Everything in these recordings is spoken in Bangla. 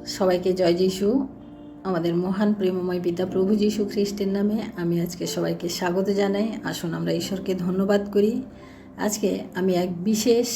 সবাইকে জয় যিশু। আমাদের মহান প্রেমময় পিতা প্রভু যিশু খ্রিস্টের নামে আমি আজকে সবাইকে স্বাগত জানাই। আসুন আমরা ঈশ্বরকে ধন্যবাদ করি। আজকে আমি এক বিশেষ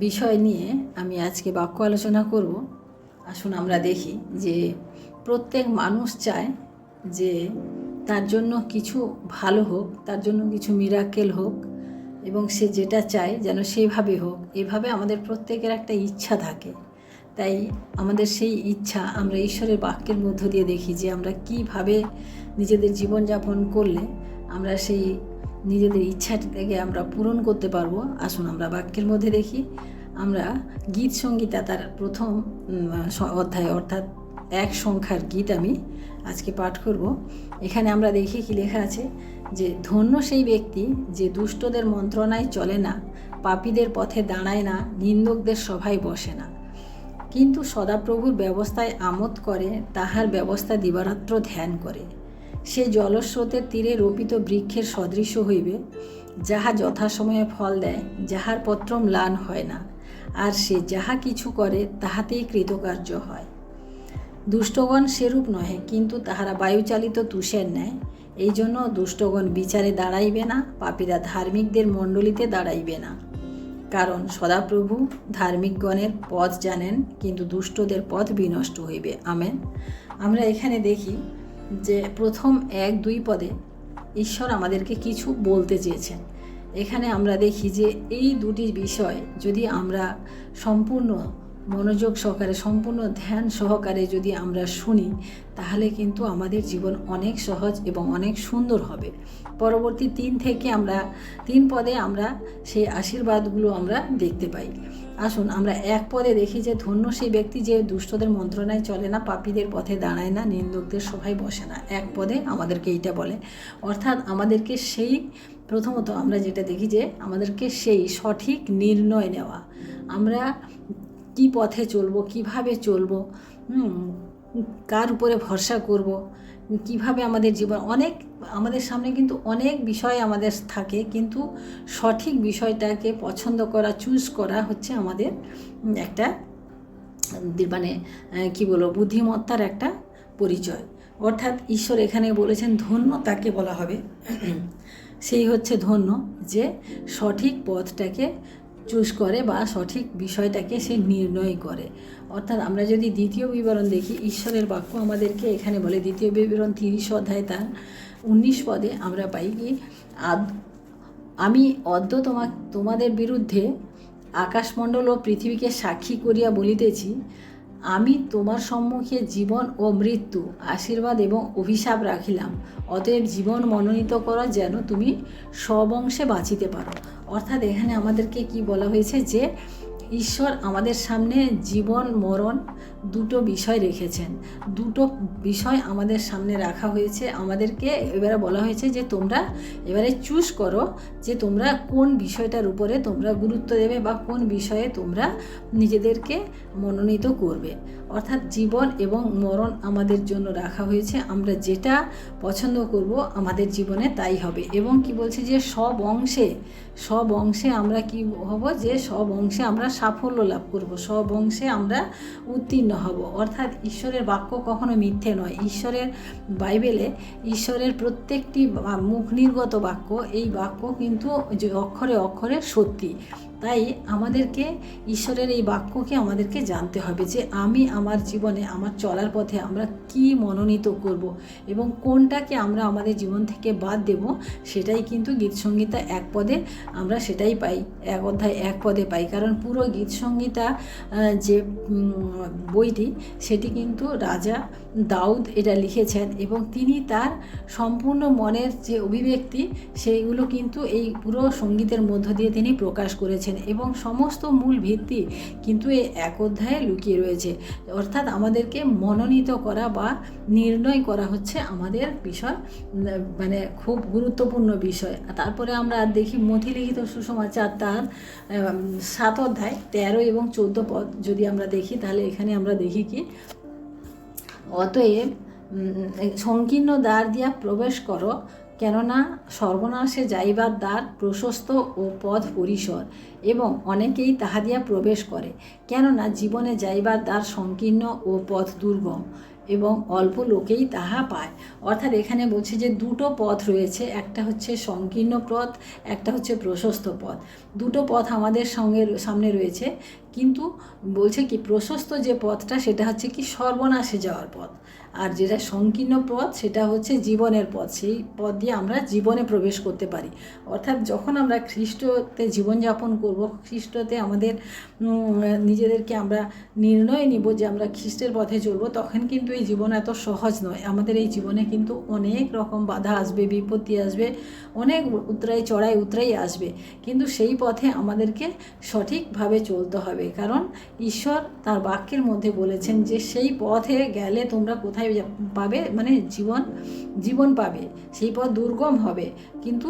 বিষয় নিয়ে আমি আজকে বাক্য আলোচনা করব। আসুন আমরা দেখি যে প্রত্যেক মানুষ চায় যে তার জন্য কিছু ভালো হোক, তার জন্য কিছু মিরাকেল হোক, এবং সে যেটা চায় যেন সেইভাবে হোক। এভাবে আমাদের প্রত্যেকের একটা ইচ্ছা থাকে। তাই আমাদের সেই ইচ্ছা আমরা ঈশ্বরের বাক্যের মধ্য দিয়ে দেখি যে আমরা কিভাবে নিজেদের জীবনযাপন করলে আমরা সেই নিজেদের ইচ্ছাটাকে আমরা পূরণ করতে পারবো। আসুন আমরা বাক্যের মধ্যে দেখি। আমরা গীত সংগীতা তার প্রথম অধ্যায় অর্থাৎ 1 সংখ্যার গীত আমি আজকে পাঠ করব। এখানে আমরা দেখি কি লেখা আছে যে ধন্য সেই ব্যক্তি যে দুষ্টদের মন্ত্রণায় চলে না, পাপীদের পথে দাঁড়ায় না, নিন্দকদের সভায় বসে না, কিন্তু সদাপ্রভুর ব্যবস্থায় আমোদ করে, তাহার ব্যবস্থা দিবারাত্র ধ্যান করে। সে জলস্রোতের তীরে রোপিত বৃক্ষের সদৃশ্য হইবে, যাহা যথাসময়ে ফল দেয়, যাহার পত্র ম্লান হয় না, আর সে যাহা কিছু করে তাহাতেই কৃতকার্য হয়। দুষ্টগণ সেরূপ নহে, কিন্তু তাহারা বায়ুচালিত তুষের ন্যায়। এই জন্য দুষ্টগণ বিচারে দাঁড়াইবে না, পাপীরা ধার্মিকদের মণ্ডলীতে দাঁড়াইবে না। কারণ সদাপ্রভু ধার্মিকগণের পথ জানেন, কিন্তু দুষ্টদের পথ বিনষ্ট হইবে। আমেন। আমরা এখানে দেখি যে প্রথম 1-2 পদে ঈশ্বর আমাদেরকে কিছু বলতে চেয়েছেন। এখানে আমরা দেখি যে এই দুটি বিষয় যদি আমরা সম্পূর্ণ মনোযোগ সহকারে, সম্পূর্ণ ধ্যান সহকারে যদি আমরা শুনি, তাহলে কিন্তু আমাদের জীবন অনেক সহজ এবং অনেক সুন্দর হবে। পরবর্তী 3 পদে আমরা সেই আশীর্বাদগুলো আমরা দেখতে পাই। আসুন আমরা 1 পদে দেখি যে ধন্য সেই ব্যক্তি যে দুষ্টদের মন্ত্রণায় চলে না, পাপীদের পথে দাঁড়ায় না, নিন্দকদের সভায় বসে না। 1 পদে আমাদেরকে এইটা বলে। অর্থাৎ আমাদেরকে সেই প্রথমত আমরা যেটা দেখি যে আমাদেরকে সেই সঠিক নির্ণয় নেওয়া, আমরা কি পথে চলবো, কিভাবে চলবো, কার উপরে ভরসা করব, কিভাবে আমাদের জীবন, আমাদের সামনে কিন্তু অনেক বিষয় আমাদের থাকে, কিন্তু সঠিক বিষয়টাকে পছন্দ করা, চুজ করা হচ্ছে আমাদের একটা কি বলবো, বুদ্ধিমত্তার একটা পরিচয়। অর্থাৎ ঈশ্বর এখানে বলেছেন ধন্য তাকে বলা হবে, সেই হচ্ছে ধন্য যে সঠিক পথটাকে চুজ করে বা সঠিক বিষয়টাকে সে নির্ণয় করে। অর্থাৎ আমরা যদি 2 বিবরণ দেখি, ঈশ্বরের বাক্য আমাদেরকে এখানে বলে, 2 বিবরণ 30 অধ্যায় তার 19 পদে আমরা পাই কি, আমি অদ্য তোমাদের বিরুদ্ধে আকাশমণ্ডল ও পৃথিবীকে সাক্ষী করিয়া বলিতেছি, আমি তোমার সম্মুখে জীবন ও মৃত্যু, আশীর্বাদ এবং অভিশাপ রাখিলাম। অতএব জীবন মনোনীত করো, যেন তুমি সবংশে বাঁচিতে পারো। অর্থাৎ এখানে আমাদেরকে কি বলা হয়েছে যে ঈশ্বর আমাদের সামনে জীবন মরণ দুটো বিষয় রেখেছেন। দুটো বিষয় আমাদের সামনে রাখা হয়েছে। আমাদেরকে এবারে বলা হয়েছে যে তোমরা এবারে চুজ করো যে তোমরা কোন বিষয়টার উপরে তোমরা গুরুত্ব দেবে বা কোন বিষয়ে তোমরা নিজেদেরকে মনোনীত করবে। অর্থাৎ জীবন এবং মরণ আমাদের জন্য রাখা হয়েছে। আমরা যেটা পছন্দ করব আমাদের জীবনে তাই হবে। এবং কি বলছে যে সব অংশে আমরা কি হব, যে সব অংশে আমরা সাফল্য লাভ করব, সব অংশে আমরা উত্তীর্ণ হব। অর্থাৎ ঈশ্বরের বাক্য কখনো মিথ্যে নয়। বাইবেলে ঈশ্বরের প্রত্যেকটি মুখ নির্গত বাক্য, এই বাক্য কিন্তু অক্ষরে অক্ষরে সত্যি। তাই আমাদেরকে ঈশ্বরের এই বাক্যকে আমাদেরকে জানতে হবে যে আমি আমার জীবনে, আমার চলার পথে আমরা কি মনোনীত করব এবং কোনটাকে আমরা আমাদের জীবন থেকে বাদ দেব, সেটাই কিন্তু গীতসংহিতা 1 পদে আমরা সেটাই পাই, 1 অধ্যায় 1 পদে পাই। কারণ পুরো গীতসংহিতা যে বইটি, সেটি কিন্তু রাজা দাউদ এটা লিখেছেন এবং তিনি তার সম্পূর্ণ মনের যে অভিব্যক্তি সেইগুলো কিন্তু এই পুরো সঙ্গীতের মধ্য দিয়ে তিনি প্রকাশ করেছেন এবং সমস্ত মূল ভিত্তি কিন্তু এই 1 অধ্যায়ে লুকিয়ে রয়েছে। অর্থাৎ আমাদেরকে মনোনীত করা বা নির্ণয় করা হচ্ছে আমাদের বিষয়, খুব গুরুত্বপূর্ণ বিষয়। তারপরে আমরা দেখি মথিলিখিত সুসমাচার তার 7 অধ্যায় 13 এবং 14 পদ যদি আমরা দেখি, তাহলে এখানে আমরা দেখি কি, অতএব সংকীর্ণ দ্বার দিয়া প্রবেশ করো, কেননা সর্বনাশে যাইবার দ্বার প্রশস্ত ও পথ পরিসর, এবং অনেকেই তাহা দিয়া প্রবেশ করে। কেননা জীবনে যাইবার দ্বার সংকীর্ণ ও পথ দুর্গম, এবং অল্প লোকেই তাহা পায়। অর্থাৎ এখানে বলছে যে দুটো পথ রয়েছে, একটা হচ্ছে সংকীর্ণ পথ, একটা হচ্ছে প্রশস্ত পথ। দুটো পথ আমাদের সামনে রয়েছে, কিন্তু বলছে কি প্রশস্ত যে পথটা সেটা হচ্ছে কি সর্বনাশে যাওয়ার পথ, আর যেটা সংকীর্ণ পথ সেটা হচ্ছে জীবনের পথ। সেই পথ দিয়ে আমরা জীবনে প্রবেশ করতে পারি। অর্থাৎ যখন আমরা খ্রিস্টতে জীবনযাপন করব, খ্রিস্টতে আমাদের নিজেদেরকে আমরা নির্ণয় নিব যে আমরা খ্রিস্টের পথে চলব, তখন কিন্তু এই জীবন এত সহজ নয়। আমাদের এই জীবনে কিন্তু অনেক রকম বাধা আসবে, বিপত্তি আসবে, অনেক উতরাই আসবে, কিন্তু সেই পথে আমাদেরকে সঠিকভাবে চলতে হবে। কারণ ঈশ্বর তার বাক্যের মধ্যে বলেছেন যে সেই পথে গেলে তোমরা কোথায় পাবে, মানে জীবন পাবে। সেই পথ দুর্গম হবে, কিন্তু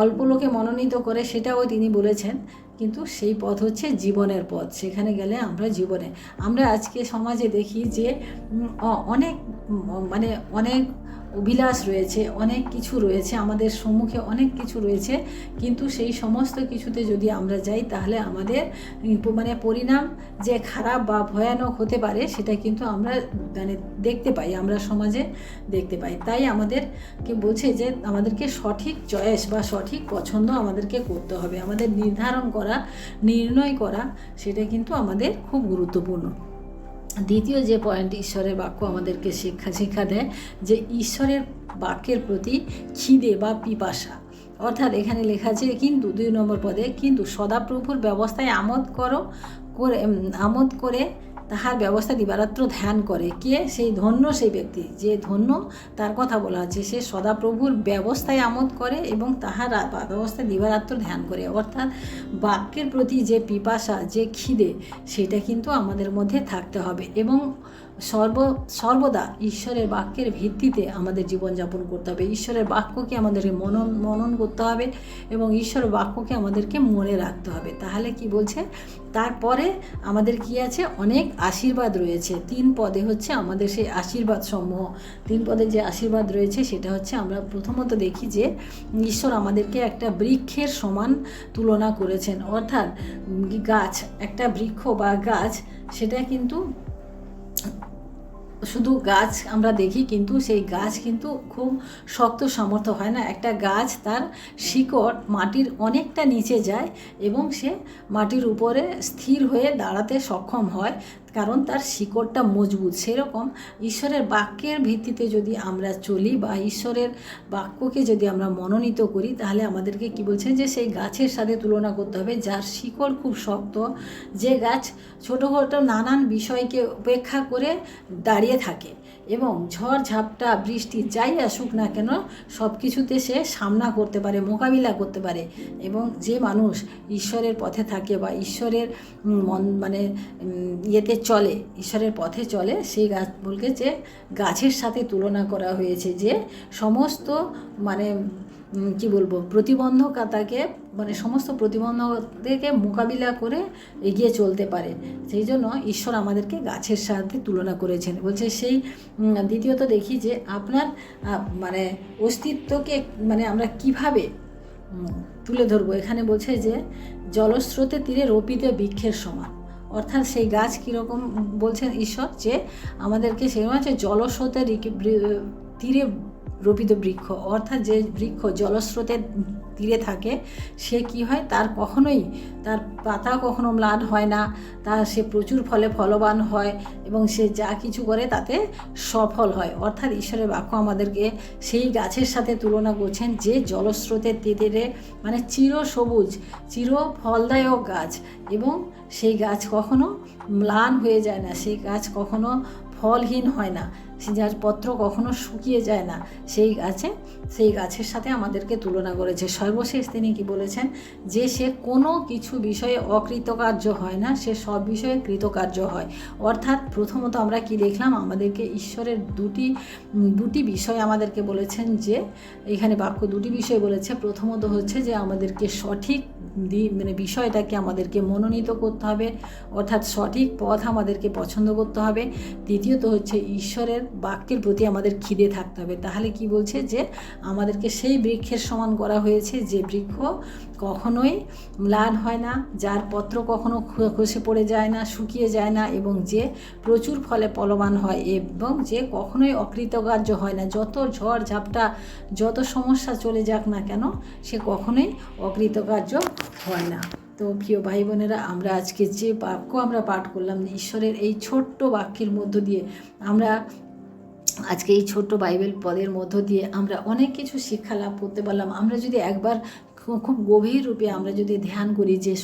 অল্প লোকে মনোনীত করে, সেটাও তিনি বলেছেন, কিন্তু সেই পথ হচ্ছে জীবনের পথ। সেখানে গেলে আমরা আজকে সমাজে দেখি যে অনেক অভিলাষ রয়েছে, অনেক কিছু রয়েছে, আমাদের সম্মুখে অনেক কিছু রয়েছে, কিন্তু সেই সমস্ত কিছুতে যদি আমরা যাই তাহলে আমাদের পরিণাম যে খারাপ বা ভয়ানক হতে পারে সেটা কিন্তু আমরা দেখতে পাই, আমরা সমাজে দেখতে পাই। তাই আমাদেরকে বলছে যে আমাদেরকে সঠিক চয়েস বা সঠিক পছন্দ আমাদেরকে করতে হবে। আমাদের নির্ণয় করা সেটা কিন্তু আমাদের খুব গুরুত্বপূর্ণ। দ্বিতীয় যে পয়েন্ট, ঈশ্বরের বাক্য আমাদেরকে শিক্ষা দেয় যে ঈশ্বরের বাক্যের প্রতি খিদে বা পিপাসা। অর্থাৎ এখানে লেখা আছে কিন্তু 2 নম্বর পদে, কিন্তু সদাপ্রভুর ব্যবস্থায় আমোদ করে তাহার ব্যবস্থা দিবারাত্র ধ্যান করে। কে? সেই ধন্য সেই ব্যক্তি, যে ধন্য তার কথা বলা আছে। সে সদাপ্রভুর ব্যবস্থায় আমোদ করে এবং তাহার ব্যবস্থায় দিবারাত্র ধ্যান করে। অর্থাৎ বাক্যের প্রতি যে পিপাসা, যে খিদে, সেটা কিন্তু আমাদের মধ্যে থাকতে হবে, এবং সর্বদা ঈশ্বরের বাক্যের ভিত্তিতে আমাদের জীবনযাপন করতে হবে। ঈশ্বরের বাক্যকে আমাদেরকে মনন করতে হবে এবং ঈশ্বরের বাক্যকে আমাদেরকে মনে রাখতে হবে। তাহলে কি বলছে, তারপরে আমাদের কি আছে, অনেক আশীর্বাদ রয়েছে। 3 পদে হচ্ছে আমাদের সেই আশীর্বাদ সমূহ। 3 পদে যে আশীর্বাদ রয়েছে সেটা হচ্ছে, আমরা প্রথমত দেখি যে ঈশ্বর আমাদেরকে একটা বৃক্ষের সমান তুলনা করেছেন। অর্থাৎ গাছ, একটা বৃক্ষ বা গাছ, সেটা কিন্তু শুধু গাছ আমরা দেখি, কিন্তু সেই গাছ কিন্তু খুব শক্ত সামর্থ্য হয় না। একটা গাছ তার শিকড় মাটির অনেকটা নিচে যায় এবং সে মাটির উপরে স্থির হয়ে দাঁড়াতে সক্ষম হয়, কারণ তার শিকড়টা মজবুত। সেরকম ঈশ্বরের বাক্যের ভিত্তিতে যদি আমরা চলি বা ঈশ্বরের বাক্যকে যদি আমরা মনোনীত করি, তাহলে আমাদেরকে কি বলছেন যে সেই গাছের সাথে তুলনা করতে হবে যার শিকড় খুব শক্ত, যে গাছ ছোটোখাটো নানান বিষয়কে উপেক্ষা করে দাঁড়িয়ে থাকে এবং ঝড় ঝাপটা বৃষ্টি যাই আসুক না কেন সব কিছুতে সে সামনা করতে পারে, মোকাবিলা করতে পারে। এবং যে মানুষ ঈশ্বরের পথে থাকে বা ঈশ্বরের চলে, ঈশ্বরের পথে চলে, সেই গাছ বলকে যে গাছের সাথে তুলনা করা হয়েছে, যে সমস্ত প্রতিবন্ধকতাকে সমস্ত প্রতিবন্ধকতাকে মোকাবিলা করে এগিয়ে চলতে পারে। সেই জন্য ঈশ্বর আমাদেরকে গাছের সাথে তুলনা করেছেন। বলছে সেই দ্বিতীয়ত দেখি যে আপনার অস্তিত্বকে আমরা কিভাবে তুলে ধরবো। এখানে বলছে যে জলস্রোতের তীরে রোপিত বৃক্ষের সমান। অর্থাৎ সেই গাছ কীরকম বলছেন ঈশ্বর, যে আমাদেরকে সেরকম আছে জলস্রোতের তীরে রোপিত বৃক্ষ। অর্থাৎ যে বৃক্ষ জলস্রোতের তীরে থাকে সে কি হয়, তার পাতা কখনো ম্লান হয় না, সে প্রচুর ফলবান হয় এবং সে যা কিছু করে তাতে সফল হয়। অর্থাৎ ঈশ্বরের বাক্য আমাদেরকে সেই গাছের সাথে তুলনা করছেন যে জলস্রোতের তীরে চির সবুজ, চির ফলদায়ক গাছ, এবং সেই গাছ কখনো ম্লান হয়ে যায় না, সেই গাছ কখনো ফলহীন হয় না, যার পত্র কখনো শুকিয়ে যায় না। সেই গাছের সাথে আমাদেরকে তুলনা করেছে। সর্বশেষ তিনি কি বলেছেন, যে সে কোনো কিছু বিষয়ে অকৃতকার্য হয় না, সে সব বিষয়ে কৃতকার্য হয়। অর্থাৎ প্রথমত আমরা কি দেখলাম, আমাদেরকে ঈশ্বরের দুটি বিষয় আমাদেরকে বলেছেন, যে এখানে বাক্য দুটি বিষয় বলেছে। প্রথমত হচ্ছে যে আমাদেরকে সঠিক বিষয়টাকে আমাদেরকে মনোনীত করতে হবে, অর্থাৎ সঠিক পথ আমাদেরকে পছন্দ করতে হবে। দ্বিতীয়ত হচ্ছে ঈশ্বরের বাক্যের প্রতি আমাদের খিদে থাকতে হবে। তাহলে কি বলছে যে আমাদেরকে সেই বৃক্ষের সমান করা হয়েছে যে বৃক্ষ কখনোই ম্লান হয় না, যার পত্র কখনো খসে পড়ে যায় না, শুকিয়ে যায় না, এবং যে প্রচুর ফলে ফলবান হয়, এবং যে কখনোই অকৃতকার্য হয় না। যত ঝড় ঝাপটা, যত সমস্যা চলে যাক না কেন, সে কখনোই অকৃতকার্য হয় না। তো প্রিয় ভাই বোনেরা, আমরা আজকে যে বাক্য আমরা পাঠ করলাম, ঈশ্বরের এই ছোট্ট বাক্যের মধ্য দিয়ে আমরা আজকে এই ছোট্ট বাইবেল পদের মধ্য দিয়ে আমরা অনেক কিছু শিক্ষা লাভ করতে পারলাম। আমরা যদি একবার খুব গভীর রূপে আমরা যদি ধ্যান করি যে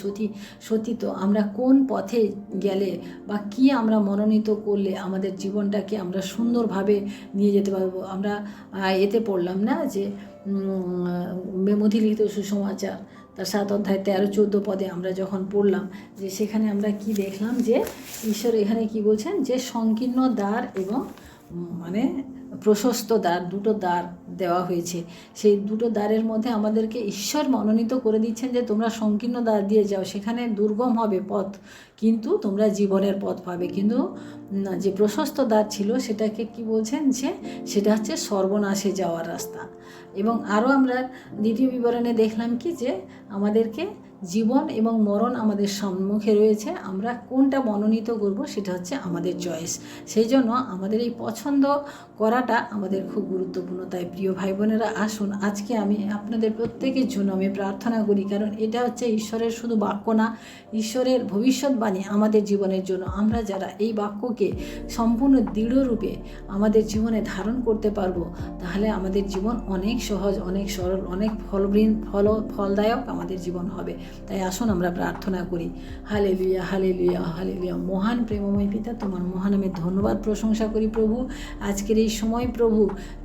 সত্যি তো আমরা কোন পথে গেলে বা কি আমরা মনোনীত করলে আমাদের জীবনটাকে আমরা সুন্দরভাবে নিয়ে যেতে পারবো। আমরা এতে পড়লাম না যে মথিলিখিত সুসমাচার তার 7 অধ্যায় 13-14 পদে আমরা যখন পড়লাম, যে সেখানে আমরা কি দেখলাম যে ঈশ্বর এখানে কি বলছেন যে সংকীর্ণ দ্বার এবং মানে প্রশস্ত দ্বার, দুটো দ্বার দেওয়া হয়েছে। সেই দুটো দ্বারের মধ্যে আমাদেরকে ঈশ্বর মনোনীত করে দিচ্ছেন যে তোমরা সংকীর্ণ দ্বার দিয়ে যাও, সেখানে দুর্গম হবে পথ, কিন্তু তোমরা জীবনের পথ পাবে। কিন্তু যে প্রশস্ত দ্বার ছিল সেটাকে কি বলছেন যে সেটা হচ্ছে সর্বনাশে যাওয়ার রাস্তা। এবং আরও আমরা দ্বিতীয় বিবরণে দেখলাম কি যে আমাদেরকে জীবন এবং মরণ আমাদের সম্মুখে রয়েছে, আমরা কোনটা মনোনীত করব সেটা হচ্ছে আমাদের চয়েস। সেই জন্য আমাদের এই পছন্দ করাটা আমাদের খুব গুরুত্বপূর্ণ। তাই প্রিয় ভাই বোনেরা, আসুন আজকে আমি আপনাদের প্রত্যেকের জন্য আমি প্রার্থনা করি, কারণ এটা হচ্ছে ঈশ্বরের শুধু বাক্য না, ঈশ্বরের ভবিষ্যৎবাণী আমাদের জীবনের জন্য। আমরা যারা এই বাক্যকে সম্পূর্ণ দৃঢ়রূপে আমাদের জীবনে ধারণ করতে পারবো, তাহলে আমাদের জীবন অনেক সহজ, অনেক সরল, অনেক ফলদায়ক আমাদের জীবন হবে। তাই আসুন আমরা প্রার্থনা করি। Hallelujah, hallelujah, hallelujah. মহান প্রেমময় পিতা, তোমার মহানামে ধন্যবাদ প্রশংসা করি প্রভু। আজকের এই সময় প্রভু,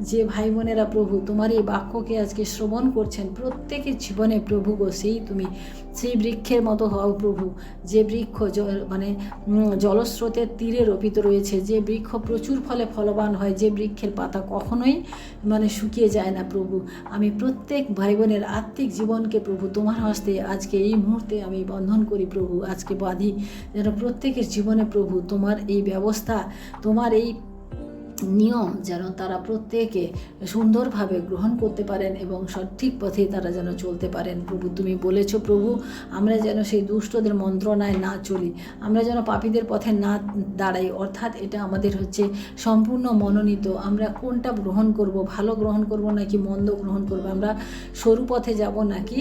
যে ভাই বোনেরা প্রভু তোমার এই বাক্যকে আজকে শ্রবণ করছেন, প্রত্যেকের জীবনে প্রভু গো তুমি সেই বৃক্ষের মতো হও প্রভু, যে বৃক্ষ জলস্রোতের তীরে রোপিত রয়েছে, যে বৃক্ষ প্রচুর ফলে ফলবান হয়, যে বৃক্ষের পাতা কখনোই শুকিয়ে যায় না প্রভু। আমি প্রত্যেক ভাই বোনের আত্মিক জীবনকে প্রভু তোমার হস্তে আজকে এই মুহূর্তে আমি বন্ধন করি প্রভু, আজকে বাঁধি, যেন প্রত্যেকের জীবনে প্রভু তোমার এই ব্যবস্থা, তোমার এই নিয়ম যেন তারা প্রত্যেকে সুন্দরভাবে গ্রহণ করতে পারেন এবং সঠিক পথে তারা যেন চলতে পারেন প্রভু। তুমি বলেছো প্রভু, আমরা যেন সেই দুষ্টদের মন্ত্রণায় না চলি, আমরা যেন পাপীদের পথে না দাঁড়াই, অর্থাৎ এটা আমাদের হচ্ছে সম্পূর্ণ মনোনীত। আমরা কোনটা গ্রহণ করব, ভালো গ্রহণ করব নাকি মন্দ গ্রহণ করব, আমরা সরু পথে যাব নাকি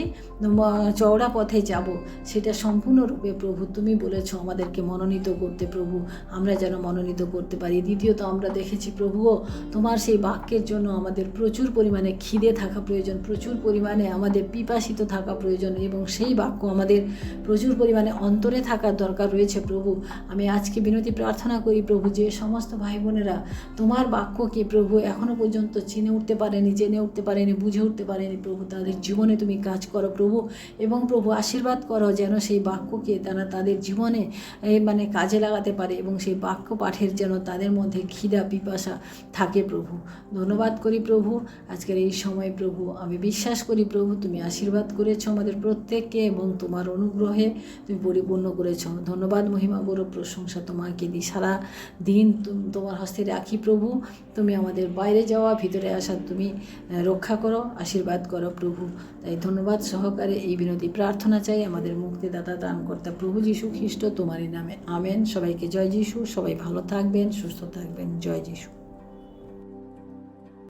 চওড়া পথে যাব, সেটা সম্পূর্ণরূপে প্রভু তুমি বলেছো আমাদেরকে মনোনীত করতে প্রভু, আমরা যেন মনোনীত করতে পারি। দ্বিতীয়ত আমরা দেখেছি প্রভুও তোমার সেই বাক্যের জন্য আমাদের প্রচুর পরিমাণে খিদে থাকা প্রয়োজন, প্রচুর পরিমাণে আমাদের পিপাসিত থাকা প্রয়োজন, এবং সেই বাক্য আমাদের প্রচুর পরিমাণে অন্তরে থাকার দরকার রয়েছে প্রভু। আমি আজকে বিনতি প্রার্থনা করি প্রভু, যে সমস্ত ভাই বোনেরা তোমার বাক্যকে প্রভু এখনও পর্যন্ত চিনে উঠতে পারেনি, জেনে উঠতে পারেনি, বুঝে উঠতে পারেনি প্রভু, তাদের জীবনে তুমি কাজ করো প্রভু, এবং প্রভু আশীর্বাদ করো যেন সেই বাক্যকে তারা তাদের জীবনে কাজে লাগাতে পারে, এবং সেই বাক্য পাঠের যেন তাদের মধ্যে খিদা পিপাসা থাকে প্রভু। ধন্যবাদ করি প্রভু আজকের এই সময় প্রভু, আমি বিশ্বাস করি প্রভু তুমি আশীর্বাদ করেছো আমাদের প্রত্যেককে, এবং তোমার অনুগ্রহে তুমি পরিপূর্ণ করেছো। ধন্যবাদ, মহিমা, গৌরব, প্রশংসা তোমাকে দিই। সারা দিন তোমার হস্তে রাখি প্রভু, তুমি আমাদের বাইরে যাওয়া ভিতরে আসা তুমি রক্ষা করো, আশীর্বাদ করো প্রভু। তাই ধন্যবাদ সহকারে এই বিনতি প্রার্থনা চাই আমাদের মুক্তিদাতা ত্রাণকর্তা প্রভু যীশু খ্রিস্ট তোমারই নামে, আমেন। সবাইকে জয় যীশু, সবাই ভালো থাকবেন, সুস্থ থাকবেন, জয় যীশু।